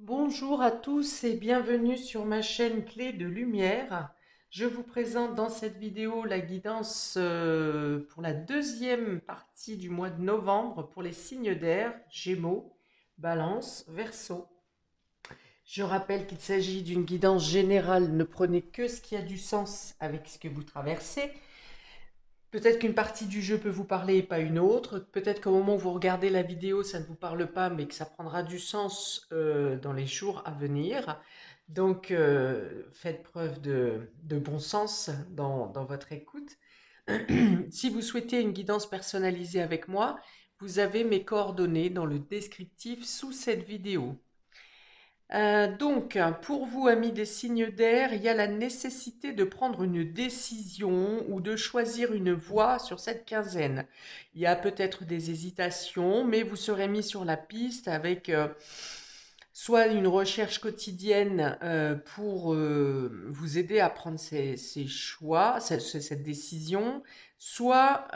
Bonjour à tous et bienvenue sur ma chaîne Clé de Lumière. Je vous présente dans cette vidéo la guidance pour la deuxième partie du mois de novembre pour les signes d'air, Gémeaux, Balance, Verseau. Je rappelle qu'il s'agit d'une guidance générale, ne prenez que ce qui a du sens avec ce que vous traversez. Peut-être qu'une partie du jeu peut vous parler et pas une autre. Peut-être qu'au moment où vous regardez la vidéo, ça ne vous parle pas, mais que ça prendra du sens dans les jours à venir. Donc, faites preuve de bon sens dans votre écoute. Si vous souhaitez une guidance personnalisée avec moi, vous avez mes coordonnées dans le descriptif sous cette vidéo. Donc, pour vous, amis des signes d'air, il y a la nécessité de prendre une décision ou de choisir une voie sur cette quinzaine. Il y a peut-être des hésitations, mais vous serez mis sur la piste avec soit une recherche quotidienne pour vous aider à prendre ces choix, cette décision, soit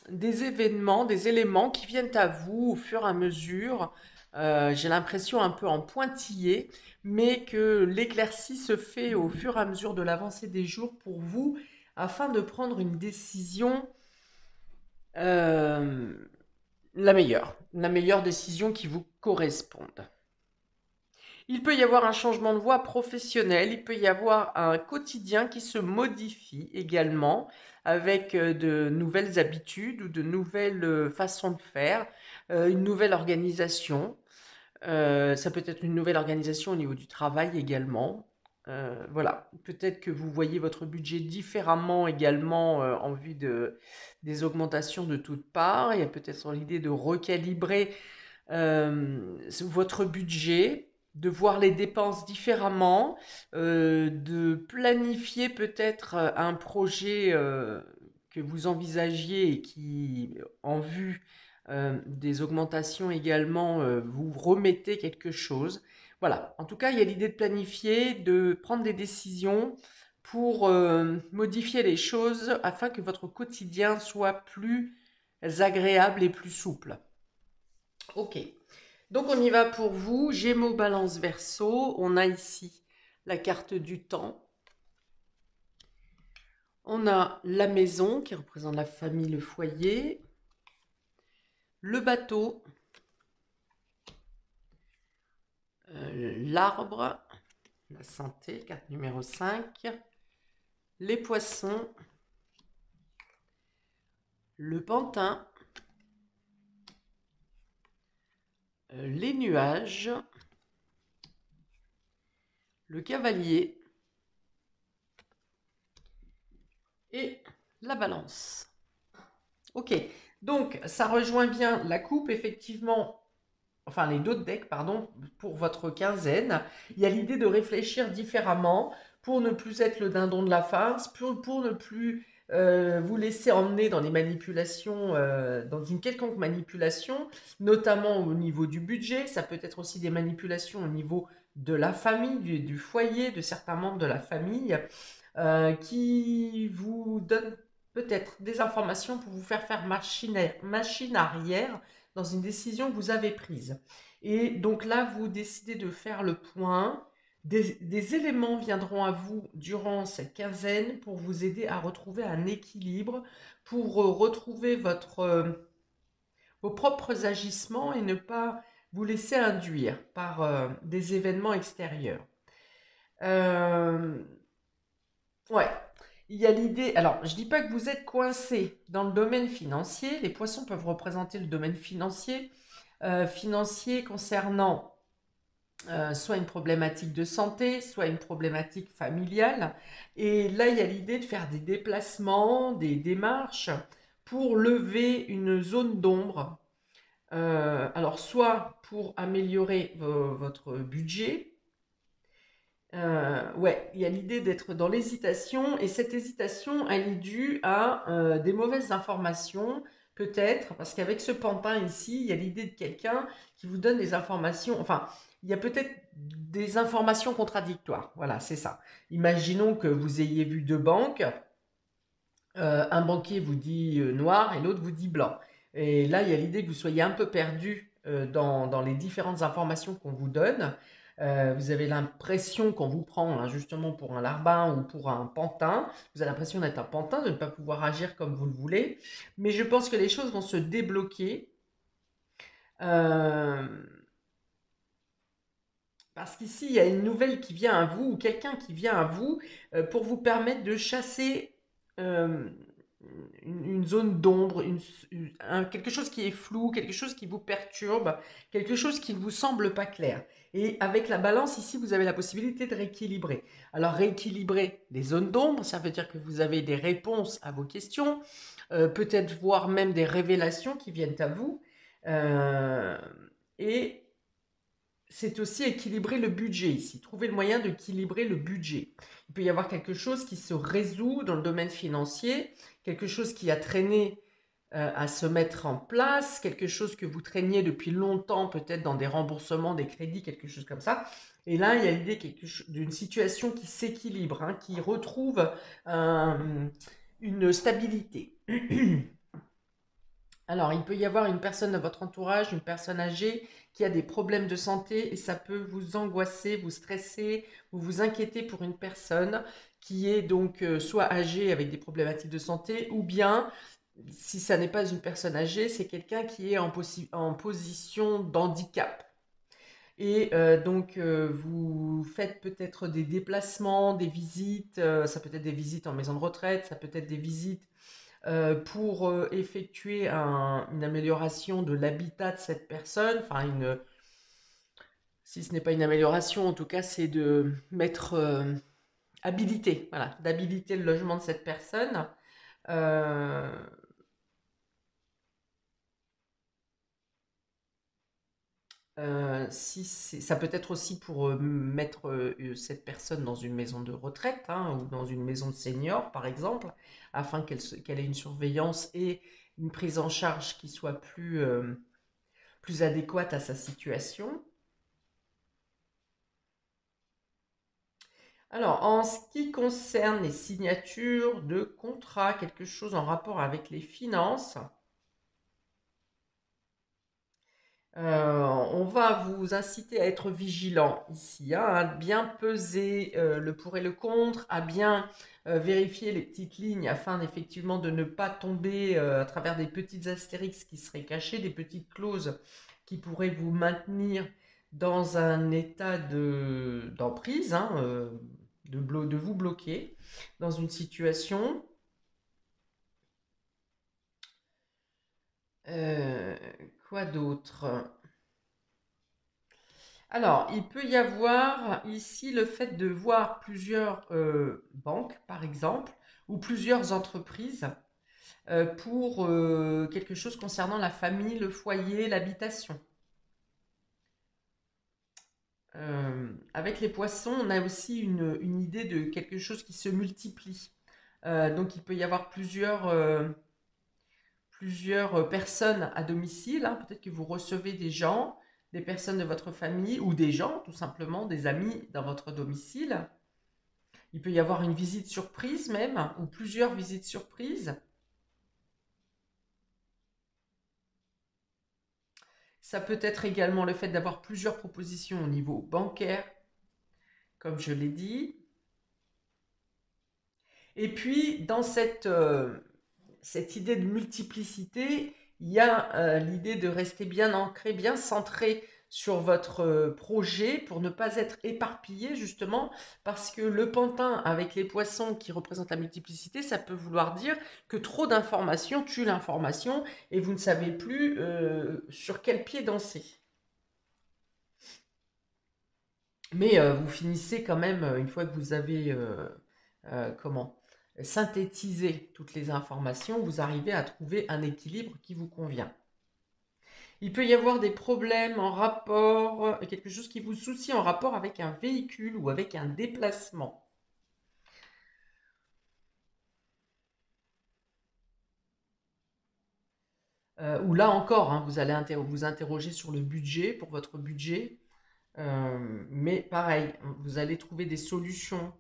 des événements, des éléments qui viennent à vous au fur et à mesure. J'ai l'impression un peu en pointillé, mais que l'éclaircie se fait au fur et à mesure de l'avancée des jours pour vous, afin de prendre une décision euh, la meilleure décision qui vous corresponde. Il peut y avoir un changement de voie professionnel, il peut y avoir un quotidien qui se modifie également avec de nouvelles habitudes ou de nouvelles façons de faire, une nouvelle organisation. Ça peut être une nouvelle organisation au niveau du travail également. Voilà, peut-être que vous voyez votre budget différemment également en vue des augmentations de toutes parts. Il y a peut-être l'idée de recalibrer votre budget, de voir les dépenses différemment, de planifier peut-être un projet que vous envisagiez et qui, en vue des augmentations également, vous remettez quelque chose. Voilà, en tout cas, il y a l'idée de planifier, de prendre des décisions pour modifier les choses afin que votre quotidien soit plus agréable et plus souple. Ok. Donc on y va pour vous, Gémeaux, Balance, Verseau. On a ici la carte du temps. On a la maison qui représente la famille, le foyer. Le bateau. L'arbre. La santé, carte numéro 5. Les poissons. Le pantin. Les nuages. Le cavalier. Et la balance. Ok, donc ça rejoint bien la coupe, effectivement, enfin les deux decks, pardon, pour votre quinzaine. Il y a l'idée de réfléchir différemment pour ne plus être le dindon de la farce, pour ne plus vous laisser emmener dans les manipulations, dans une quelconque manipulation, notamment au niveau du budget. Ça peut être aussi des manipulations au niveau de la famille, du foyer, de certains membres de la famille, qui vous donnent peut-être des informations pour vous faire machine arrière dans une décision que vous avez prise. Et donc là, vous décidez de faire le point. Des éléments viendront à vous durant cette quinzaine pour vous aider à retrouver un équilibre, pour retrouver vos propres agissements et ne pas vous laisser induire par des événements extérieurs. Euh, ouais, il y a l'idée. Alors, je ne dis pas que vous êtes coincé dans le domaine financier. Les poissons peuvent représenter le domaine financier. Financier concernant soit une problématique de santé, soit une problématique familiale. Et là, il y a l'idée de faire des déplacements, des démarches pour lever une zone d'ombre. Alors, soit pour améliorer votre budget. Ouais, il y a l'idée d'être dans l'hésitation, et cette hésitation, elle est due à des mauvaises informations, peut-être, parce qu'avec ce pantin ici, il y a l'idée de quelqu'un qui vous donne des informations, enfin, il y a peut-être des informations contradictoires, voilà, c'est ça. Imaginons que vous ayez vu deux banques, un banquier vous dit noir et l'autre vous dit blanc. Et là, il y a l'idée que vous soyez un peu perdu dans les différentes informations qu'on vous donne. Vous avez l'impression qu'on vous prend hein, justement pour un larbin ou pour un pantin. Vous avez l'impression d'être un pantin, de ne pas pouvoir agir comme vous le voulez. Mais je pense que les choses vont se débloquer. Euh, Parce qu'ici, il y a une nouvelle qui vient à vous, ou quelqu'un qui vient à vous, pour vous permettre de chasser euh, une zone d'ombre, quelque chose qui est flou, quelque chose qui vous perturbe, quelque chose qui ne vous semble pas clair. Et avec la balance, ici, vous avez la possibilité de rééquilibrer. Alors, rééquilibrer les zones d'ombre, ça veut dire que vous avez des réponses à vos questions, peut-être voire même des révélations qui viennent à vous. Euh, et c'est aussi équilibrer le budget ici, trouver le moyen d'équilibrer le budget. Il peut y avoir quelque chose qui se résout dans le domaine financier, quelque chose qui a traîné à se mettre en place, quelque chose que vous traîniez depuis longtemps, peut-être dans des remboursements, des crédits, quelque chose comme ça. Et là, il y a l'idée d'une situation qui s'équilibre, hein, qui retrouve une stabilité. Alors, il peut y avoir une personne dans votre entourage, une personne âgée qui a des problèmes de santé et ça peut vous angoisser, vous stresser, vous inquiéter pour une personne qui est donc soit âgée avec des problématiques de santé ou bien, si ça n'est pas une personne âgée, c'est quelqu'un qui est en position d'handicap. Et donc, vous faites peut-être des déplacements, des visites, ça peut être des visites en maison de retraite, ça peut être des visites pour effectuer une amélioration de l'habitat de cette personne, enfin si ce n'est pas une amélioration, en tout cas c'est de mettre habiliter, voilà, d'habiliter le logement de cette personne. Euh, Ça peut être aussi pour mettre cette personne dans une maison de retraite hein, ou dans une maison de seniors, par exemple, afin qu'elle ait une surveillance et une prise en charge qui soit plus adéquate à sa situation. Alors, en ce qui concerne les signatures de contrats, quelque chose en rapport avec les finances, on va vous inciter à être vigilant ici, hein, à bien peser le pour et le contre, à bien vérifier les petites lignes afin effectivement de ne pas tomber à travers des petites astérix qui seraient cachées, des petites clauses qui pourraient vous maintenir dans un état d'emprise, hein, de vous bloquer dans une situation. Euh, quoi d'autre? Alors, il peut y avoir ici le fait de voir plusieurs banques, par exemple, ou plusieurs entreprises pour quelque chose concernant la famille, le foyer, l'habitation. Avec les poissons, on a aussi une idée de quelque chose qui se multiplie. Donc, il peut y avoir plusieurs personnes à domicile, hein. Peut-être que vous recevez des gens, des personnes de votre famille ou des gens, tout simplement, des amis dans votre domicile. Il peut y avoir une visite surprise même, ou plusieurs visites surprises. Ça peut être également le fait d'avoir plusieurs propositions au niveau bancaire, comme je l'ai dit. Et puis, dans cette idée de multiplicité, il y a l'idée de rester bien ancré, bien centré sur votre projet pour ne pas être éparpillé justement parce que le pantin avec les poissons qui représentent la multiplicité, ça peut vouloir dire que trop d'informations tue l'information et vous ne savez plus sur quel pied danser. Mais vous finissez quand même, une fois que vous avez comment synthétisé toutes les informations, vous arrivez à trouver un équilibre qui vous convient. Il peut y avoir des problèmes en rapport, quelque chose qui vous soucie en rapport avec un véhicule ou avec un déplacement. Ou là encore, hein, vous allez vous interroger sur le budget, pour votre budget. Mais pareil, vous allez trouver des solutions.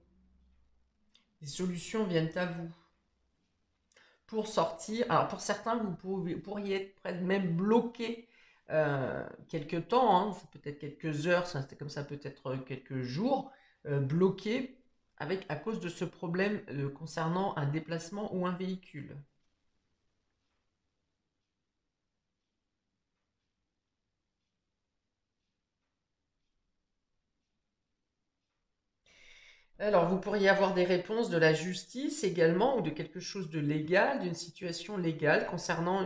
Les solutions viennent à vous pour sortir. Alors pour certains, vous pourriez être même bloqué quelques temps, hein, c'est peut-être quelques heures, ça, c'est comme ça peut-être quelques jours, bloqué à cause de ce problème concernant un déplacement ou un véhicule. Alors, vous pourriez avoir des réponses de la justice également ou de quelque chose de légal, d'une situation légale concernant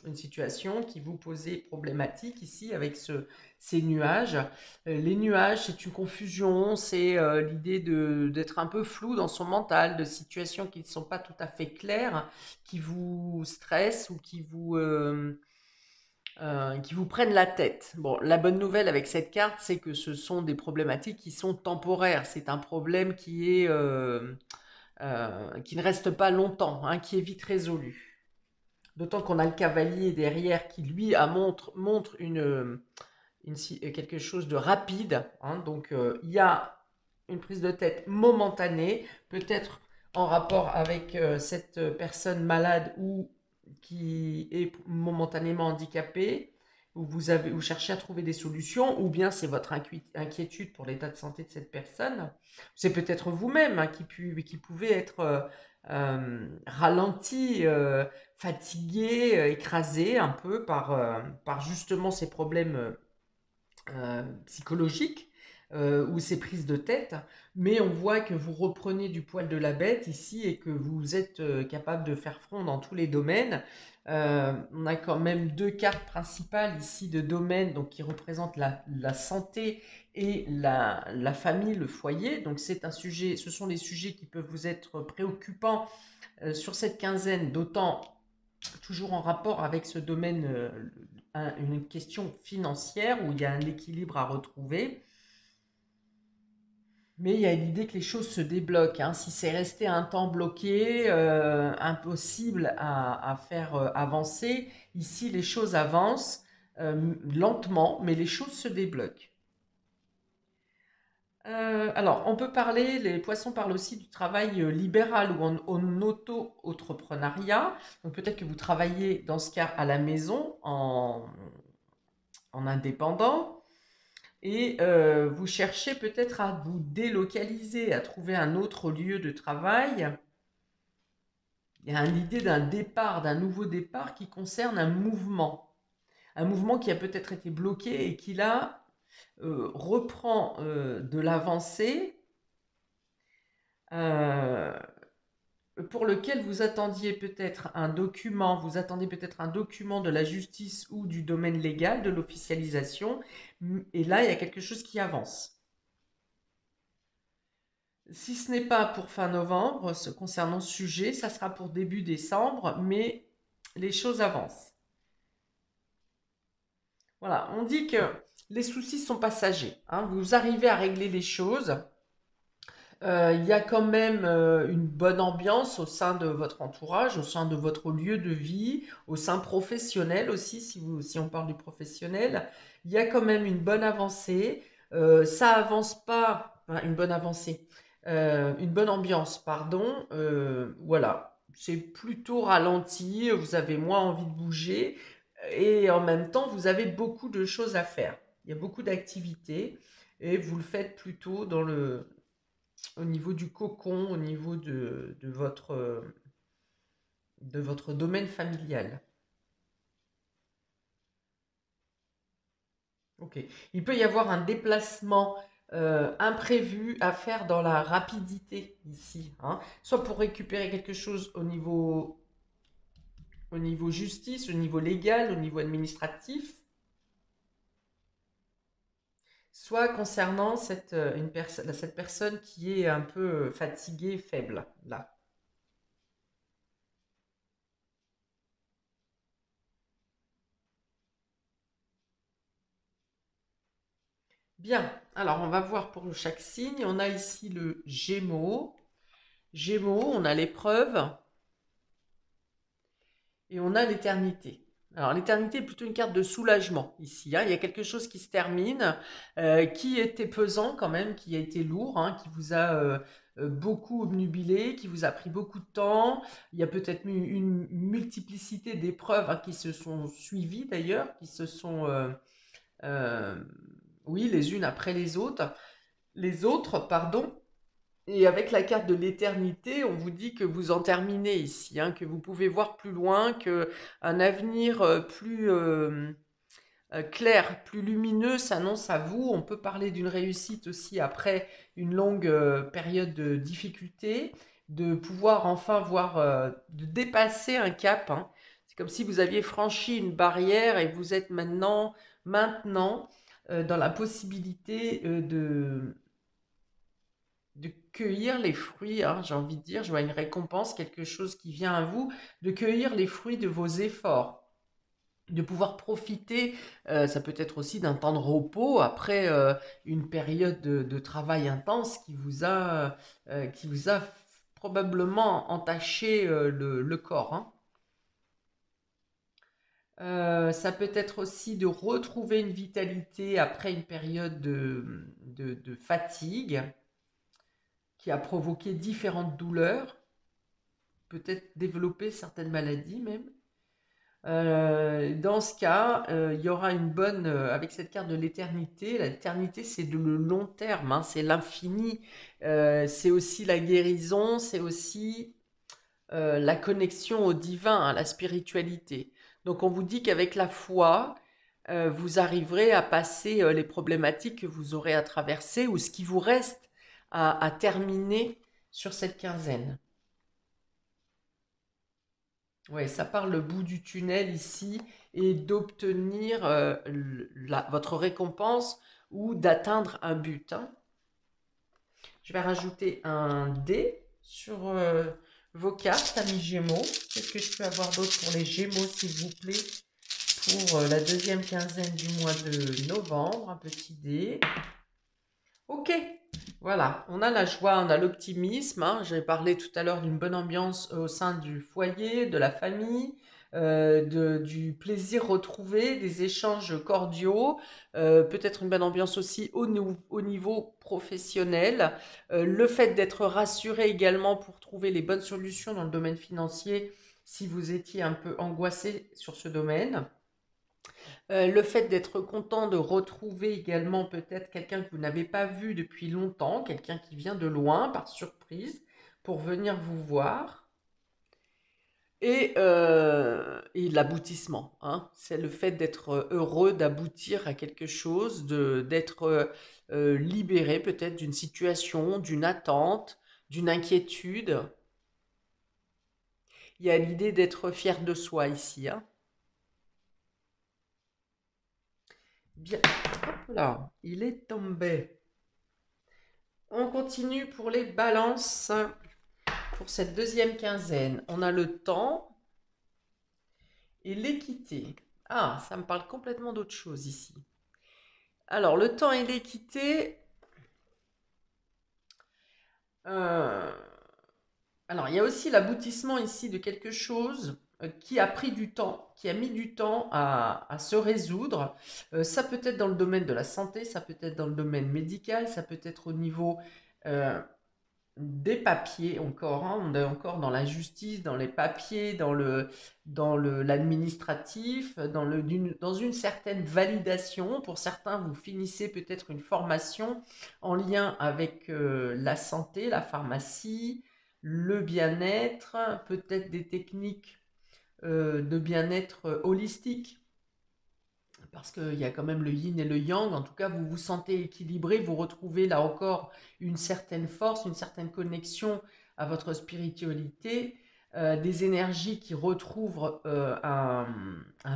une situation qui vous posait problématique ici avec ces nuages. Les nuages, c'est une confusion, c'est l'idée d'être un peu flou dans son mental, de situations qui ne sont pas tout à fait claires, qui vous stressent ou qui vous prennent la tête. Bon, la bonne nouvelle avec cette carte, c'est que ce sont des problématiques qui sont temporaires. C'est un problème qui ne reste pas longtemps, hein, qui est vite résolu. D'autant qu'on a le cavalier derrière qui, lui, montre quelque chose de rapide, hein. Donc, il y a une prise de tête momentanée, peut-être en rapport avec cette personne malade ou qui est momentanément handicapée, où vous cherchez à trouver des solutions, ou bien c'est votre inquiétude pour l'état de santé de cette personne. C'est peut-être vous-même, hein, qui pouvez être ralenti, fatigué, écrasé un peu par justement ces problèmes psychologiques ou ces prises de tête, mais on voit que vous reprenez du poil de la bête ici et que vous êtes capable de faire front dans tous les domaines. On a quand même deux cartes principales ici de domaines donc, qui représentent la santé et la famille, le foyer. Donc c'est un sujet, ce sont des sujets qui peuvent vous être préoccupants sur cette quinzaine, d'autant toujours en rapport avec ce domaine, une question financière où il y a un équilibre à retrouver. Mais il y a l'idée que les choses se débloquent, hein. Si c'est resté un temps bloqué, impossible à faire avancer, ici les choses avancent lentement, mais les choses se débloquent. Alors, on peut parler, les poissons parlent aussi du travail libéral ou en auto-entrepreneuriat. Donc peut-être que vous travaillez dans ce cas à la maison en indépendant et vous cherchez peut-être à vous délocaliser, à trouver un autre lieu de travail. Il y a l'idée d'un départ, d'un nouveau départ qui concerne un mouvement qui a peut-être été bloqué et qui là reprend de l'avancée euh, pour lequel vous attendiez peut-être un document, vous attendez peut-être un document de la justice ou du domaine légal, de l'officialisation, et là, il y a quelque chose qui avance. Si ce n'est pas pour fin novembre, concernant ce sujet, ça sera pour début décembre, mais les choses avancent. Voilà, on dit que les soucis sont passagers, hein. Vous arrivez à régler les choses. Il y a quand même une bonne ambiance au sein de votre entourage, au sein de votre lieu de vie, au sein professionnel aussi, si on parle du professionnel. Il y a quand même une bonne avancée. Ça avance pas, enfin, une bonne avancée, une bonne ambiance, pardon. Voilà, c'est plutôt ralenti, vous avez moins envie de bouger et en même temps, vous avez beaucoup de choses à faire. Il y a beaucoup d'activités et vous le faites plutôt au niveau du cocon, au niveau de votre domaine familial. Ok. Il peut y avoir un déplacement imprévu à faire dans la rapidité ici, hein. Soit pour récupérer quelque chose au niveau justice, au niveau légal, au niveau administratif, soit concernant cette personne qui est un peu fatiguée, faible, là. Bien, alors on va voir pour chaque signe. On a ici le Gémeaux. Gémeaux, on a l'épreuve et on a l'éternité. Alors l'éternité est plutôt une carte de soulagement ici, hein. Il y a quelque chose qui se termine, qui était pesant quand même, qui a été lourd, hein, qui vous a beaucoup obnubilé, qui vous a pris beaucoup de temps. Il y a peut-être eu une multiplicité d'épreuves hein, qui se sont suivies d'ailleurs, qui se sont, euh, oui, les unes après les autres, pardon. Et avec la carte de l'éternité, on vous dit que vous en terminez ici, hein, que vous pouvez voir plus loin, que un avenir plus clair, plus lumineux s'annonce à vous. On peut parler d'une réussite aussi après une longue période de difficulté, de pouvoir enfin voir, de dépasser un cap, hein. C'est comme si vous aviez franchi une barrière et vous êtes maintenant dans la possibilité de cueillir les fruits, hein, j'ai envie de dire, je vois une récompense, quelque chose qui vient à vous, de cueillir les fruits de vos efforts, de pouvoir profiter, ça peut être aussi d'un temps de repos après une période de travail intense qui vous a probablement entaché le corps, hein. Ça peut être aussi de retrouver une vitalité après une période de fatigue qui a provoqué différentes douleurs, peut-être développer certaines maladies même. Dans ce cas, il y aura une bonne, avec cette carte de l'éternité, l'éternité c'est de le long terme, hein, c'est l'infini, c'est aussi la guérison, c'est aussi la connexion au divin, à la spiritualité. Donc on vous dit qu'avec la foi, vous arriverez à passer les problématiques que vous aurez à traverser ou ce qui vous reste à terminer sur cette quinzaine. Oui, ça parle le bout du tunnel ici et d'obtenir votre récompense ou d'atteindre un but, hein. Je vais rajouter un dé sur vos cartes, amis Gémeaux. Qu'est-ce que je peux avoir d'autre pour les Gémeaux, s'il vous plaît, pour la deuxième quinzaine du mois de novembre? Un petit dé. Ok, voilà, on a la joie, on a l'optimisme, hein. J'ai parlé tout à l'heure d'une bonne ambiance au sein du foyer, de la famille, du plaisir retrouvé, des échanges cordiaux, peut-être une bonne ambiance aussi au niveau professionnel. Le fait d'être rassuré également pour trouver les bonnes solutions dans le domaine financier si vous étiez un peu angoissé sur ce domaine. Le fait d'être content de retrouver également peut-être quelqu'un que vous n'avez pas vu depuis longtemps, quelqu'un qui vient de loin par surprise pour venir vous voir. Et l'aboutissement, hein, c'est le fait d'être heureux, d'aboutir à quelque chose, d'être libéré peut-être d'une situation, d'une attente, d'une inquiétude. Il y a l'idée d'être fier de soi ici, hein. Bien, hop là, il est tombé. On continue pour les balances pour cette deuxième quinzaine. On a le temps et l'équité. Ah, ça me parle complètement d'autre chose ici. Alors, le temps et l'équité. euh, alors, il y a aussi l'aboutissement ici de quelque chose qui a pris du temps, qui a mis du temps à se résoudre. Ça peut être dans le domaine de la santé, ça peut être dans le domaine médical, ça peut être au niveau euh, des papiers encore, hein. On est encore dans la justice, dans les papiers, l'administratif, dans une certaine validation. Pour certains, vous finissez peut-être une formation en lien avec la santé, la pharmacie, le bien-être, peut-être des techniques de bien-être holistique parce qu'il y a quand même le yin et le yang. En tout cas, vous vous sentez équilibré, vous retrouvez là encore une certaine force, une certaine connexion à votre spiritualité, des énergies qui retrouvent un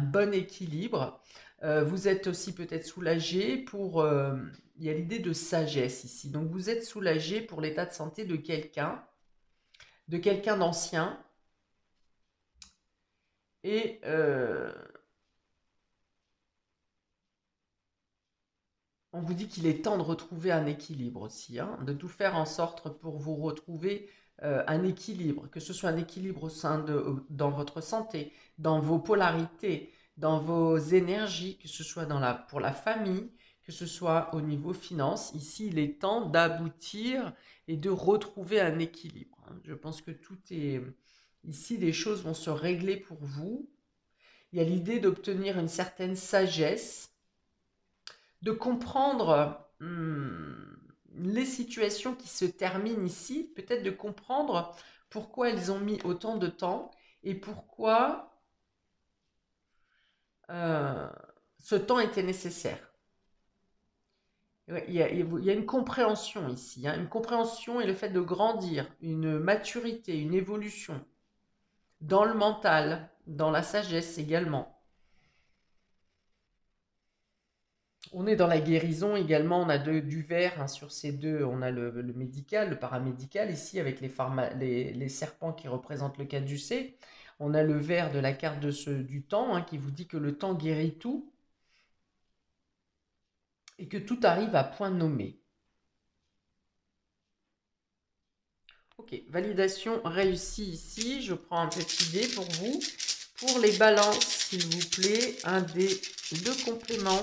bon équilibre. Vous êtes aussi peut-être soulagé il y a l'idée de sagesse ici. Donc vous êtes soulagé pour l'état de santé de quelqu'un d'ancien. Et on vous dit qu'il est temps de retrouver un équilibre aussi, hein, de tout faire en sorte pour vous retrouver un équilibre, que ce soit un équilibre dans votre santé, dans vos polarités, dans vos énergies, que ce soit pour la famille, que ce soit au niveau finance. Ici, il est temps d'aboutir et de retrouver un équilibre, hein. Je pense que tout est... Ici, les choses vont se régler pour vous. Il y a l'idée d'obtenir une certaine sagesse, de comprendre les situations qui se terminent ici, peut-être de comprendre pourquoi elles ont mis autant de temps et pourquoi euh, ce temps était nécessaire. Ouais, il y a une compréhension ici, hein, une compréhension et le fait de grandir, une maturité, une évolution dans le mental, dans la sagesse également. On est dans la guérison également, on a du vert, hein, sur ces deux, on a le médical, le paramédical ici avec les serpents qui représentent le caducée. On a le vert de la carte du temps, hein, qui vous dit que le temps guérit tout et que tout arrive à point nommé. Ok, validation réussie ici. Je prends un petit dé pour vous. Pour les balances, s'il vous plaît, un dé de complément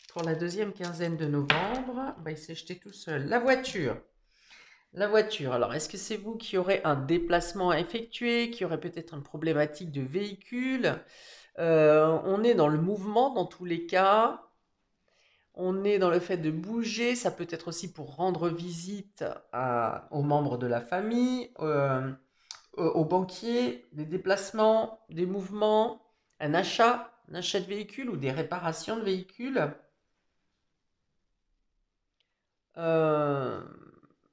pour la deuxième quinzaine de novembre. Il s'est jeté tout seul. La voiture. La voiture. Alors, est-ce que c'est vous qui aurez un déplacement à effectuer, qui aurait peut-être une problématique de véhicule? On est dans le mouvement dans tous les cas. On est dans le fait de bouger. Ça peut être aussi pour rendre visite aux membres de la famille, aux banquiers, des déplacements, des mouvements, un achat de véhicule ou des réparations de véhicules. Euh,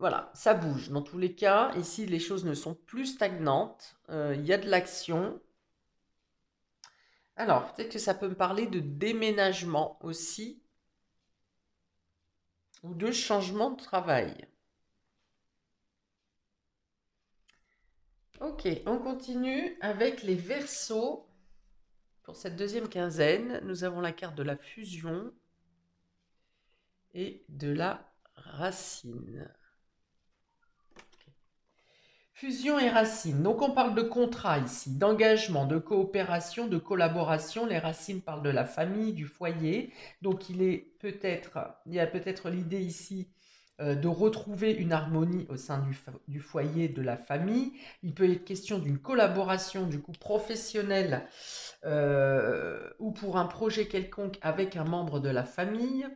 voilà, ça bouge. Dans tous les cas, ici, les choses ne sont plus stagnantes. Il y a de l'action. Alors, peut-être que ça peut me parler de déménagement aussi, ou de changement de travail. Ok, on continue avec les Verseaux. Pour cette deuxième quinzaine, nous avons la carte de la fusion et de la racine. Fusion et racine. Donc on parle de contrat ici, d'engagement, de coopération, de collaboration. Les racines parlent de la famille, du foyer. Donc il y a peut-être l'idée ici de retrouver une harmonie au sein du foyer, de la famille. Il peut être question d'une collaboration du coup professionnelle ou pour un projet quelconque avec un membre de la famille.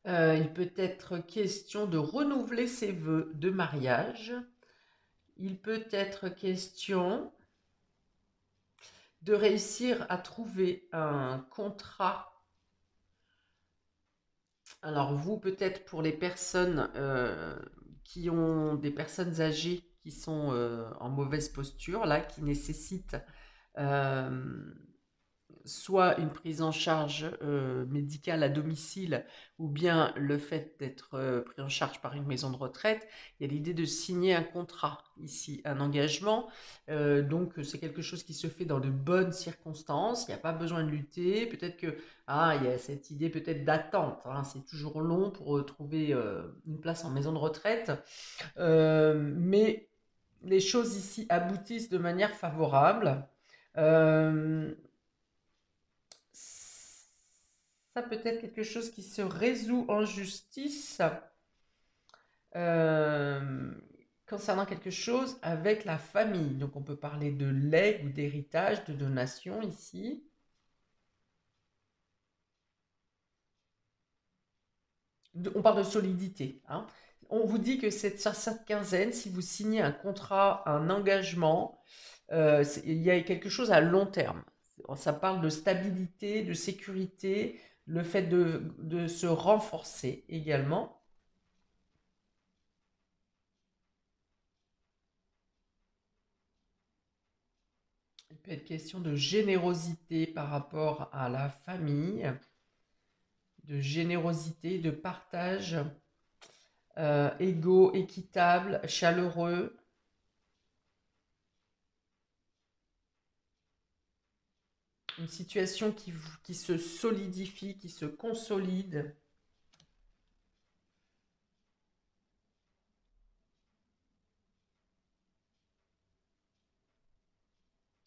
Il peut être question de renouveler ses vœux de mariage. Il peut être question de réussir à trouver un contrat. Alors vous, peut-être pour les personnes qui ont des personnes âgées qui sont en mauvaise posture, là, qui nécessitent euh, soit une prise en charge médicale à domicile ou bien le fait d'être pris en charge par une maison de retraite, il y a l'idée de signer un contrat ici, un engagement. Donc c'est quelque chose qui se fait dans de bonnes circonstances, il n'y a pas besoin de lutter. Peut-être que il y a cette idée peut-être d'attente, hein. C'est toujours long pour trouver une place en maison de retraite. Mais les choses ici aboutissent de manière favorable. Euh, Ça peut être quelque chose qui se résout en justice euh, concernant quelque chose avec la famille. Donc on peut parler de legs ou d'héritage, de donation ici. On parle de solidité, hein. On vous dit que cette quinzaine, si vous signez un contrat, un engagement, il y a quelque chose à long terme. Ça parle de stabilité, de sécurité, le fait de se renforcer également. Il peut être question de générosité par rapport à la famille, de générosité, de partage égaux, équitable, chaleureux. Une situation qui se solidifie, qui se consolide.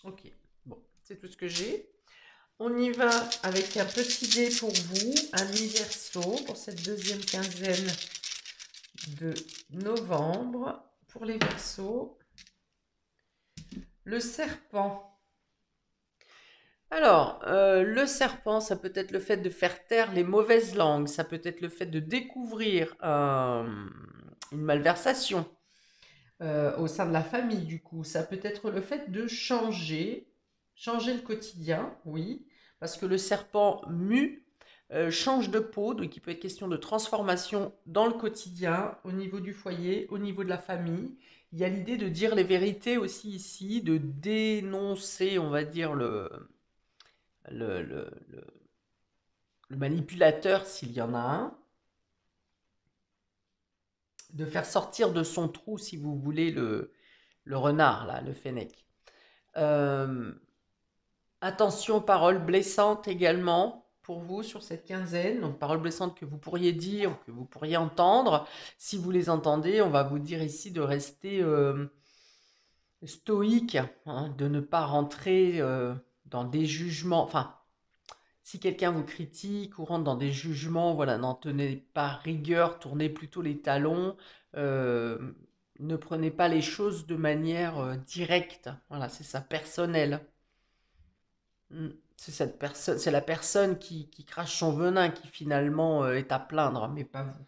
Ok, bon, c'est tout ce que j'ai. On y va avec un petit dé pour vous, amis Verseau, pour cette deuxième quinzaine de novembre. Pour les Verseaux, le serpent. Alors, le serpent, ça peut être le fait de faire taire les mauvaises langues, ça peut être le fait de découvrir une malversation au sein de la famille, du coup. Ça peut être le fait de changer le quotidien, oui, parce que le serpent mue, change de peau, donc il peut être question de transformation dans le quotidien, au niveau du foyer, au niveau de la famille. Il y a l'idée de dire les vérités aussi ici, de dénoncer, on va dire, le, le, le- le manipulateur s'il y en a un, de faire sortir de son trou, si vous voulez, le renard, là, le fennec. Euh, Attention aux paroles blessantes également pour vous sur cette quinzaine. Donc, paroles blessantes que vous pourriez dire, que vous pourriez entendre. Si vous les entendez, on va vous dire ici de rester stoïque, hein, de ne pas rentrer dans des jugements. Enfin, si quelqu'un vous critique ou rentre dans des jugements, voilà, n'en tenez pas rigueur, tournez plutôt les talons. euh, ne prenez pas les choses de manière directe. Voilà, c'est ça, personnel. C'est cette personne, c'est la personne qui crache son venin qui finalement est à plaindre, mais pas vous.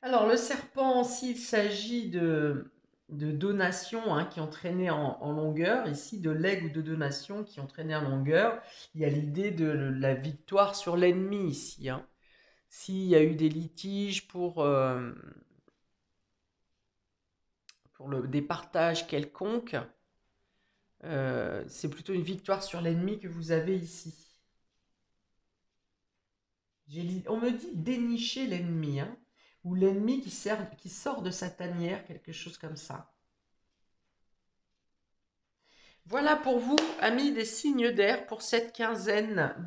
Alors le serpent, s'il s'agit de donations hein, qui ont traîné en longueur, ici de legs ou de donations qui ont traîné en longueur, il y a l'idée de la victoire sur l'ennemi ici. Hein. S'il y a eu des litiges pour des partages quelconques, c'est plutôt une victoire sur l'ennemi que vous avez ici. On me dit dénicher l'ennemi, hein, ou l'ennemi qui sort de sa tanière, quelque chose comme ça. Voilà pour vous, amis des signes d'air, pour cette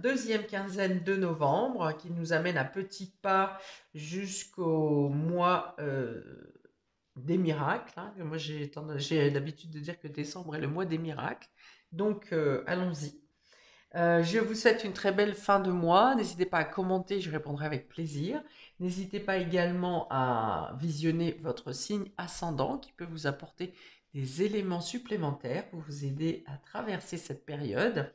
deuxième quinzaine de novembre, qui nous amène à petits pas jusqu'au mois des miracles. Hein. Moi, j'ai l'habitude de dire que décembre est le mois des miracles. Donc, allons-y. Je vous souhaite une très belle fin de mois. N'hésitez pas à commenter, je répondrai avec plaisir. N'hésitez pas également à visionner votre signe ascendant qui peut vous apporter des éléments supplémentaires pour vous aider à traverser cette période.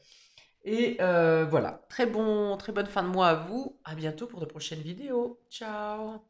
Et voilà, très bonne fin de mois à vous. À bientôt pour de prochaines vidéos. Ciao!